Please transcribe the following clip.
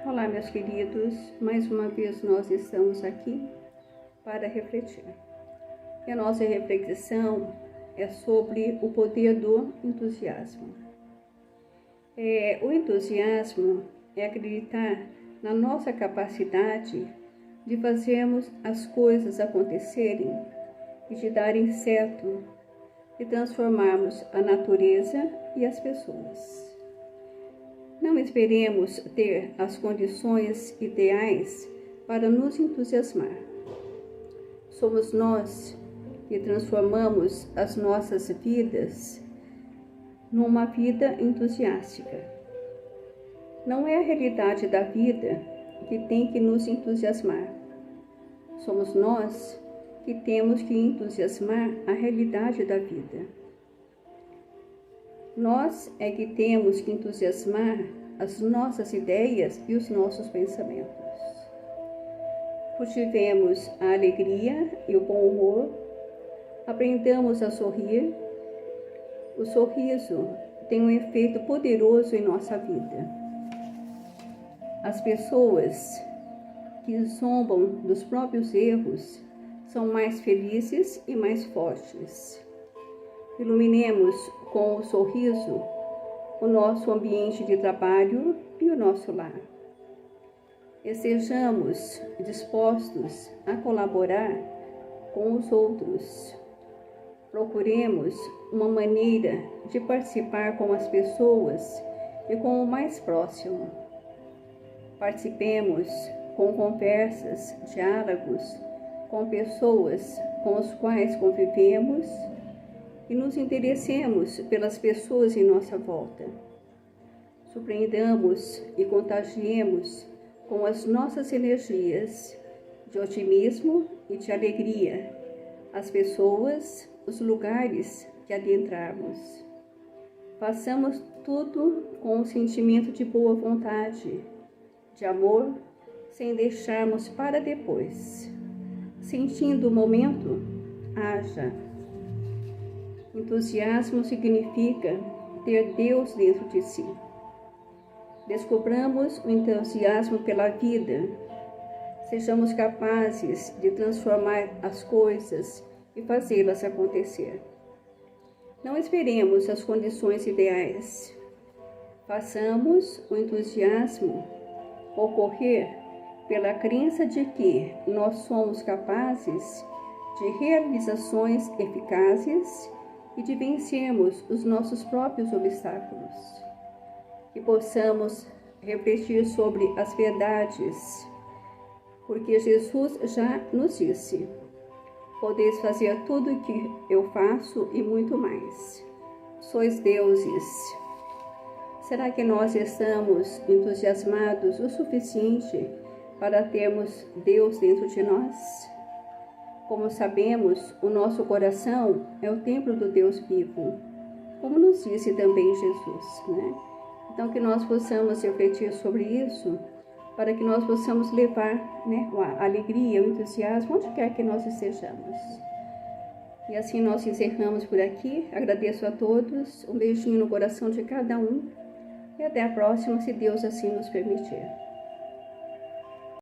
Olá, meus queridos, mais uma vez nós estamos aqui para refletir. E a nossa reflexão é sobre o poder do entusiasmo. O entusiasmo é acreditar na nossa capacidade de fazermos as coisas acontecerem e de darem certo, de transformarmos a natureza e as pessoas. Não esperemos ter as condições ideais para nos entusiasmar. Somos nós que transformamos as nossas vidas numa vida entusiástica. Não é a realidade da vida que tem que nos entusiasmar. Somos nós que temos que entusiasmar a realidade da vida. Nós é que temos que entusiasmar as nossas ideias e os nossos pensamentos. Cultivemos a alegria e o bom humor, aprendamos a sorrir. O sorriso tem um efeito poderoso em nossa vida. As pessoas que zombam dos próprios erros são mais felizes e mais fortes. Iluminemos com o sorriso o nosso ambiente de trabalho e o nosso lar. Estejamos dispostos a colaborar com os outros. Procuremos uma maneira de participar com as pessoas e com o mais próximo. Participemos com conversas, diálogos com pessoas com as quais convivemos e nos interessemos pelas pessoas em nossa volta. Surpreendamos e contagiemos com as nossas energias de otimismo e de alegria as pessoas, os lugares que adentrarmos. Façamos tudo com um sentimento de boa vontade, de amor, sem deixarmos para depois. Sentindo o momento, haja. Entusiasmo significa ter Deus dentro de si. Descobramos o entusiasmo pela vida. Sejamos capazes de transformar as coisas e fazê-las acontecer. Não esperemos as condições ideais. Façamos o entusiasmo ocorrer pela crença de que nós somos capazes de realizações eficazes e de vencermos os nossos próprios obstáculos. Que possamos refletir sobre as verdades, porque Jesus já nos disse: podeis fazer tudo o que eu faço e muito mais. Sois deuses. Será que nós estamos entusiasmados o suficiente para termos Deus dentro de nós? Como sabemos, o nosso coração é o templo do Deus vivo, como nos disse também Jesus, né? Então, que nós possamos refletir sobre isso, para que nós possamos levar, né, a alegria, o entusiasmo, onde quer que nós estejamos. E assim nós encerramos por aqui. Agradeço a todos, um beijinho no coração de cada um, e até a próxima, se Deus assim nos permitir.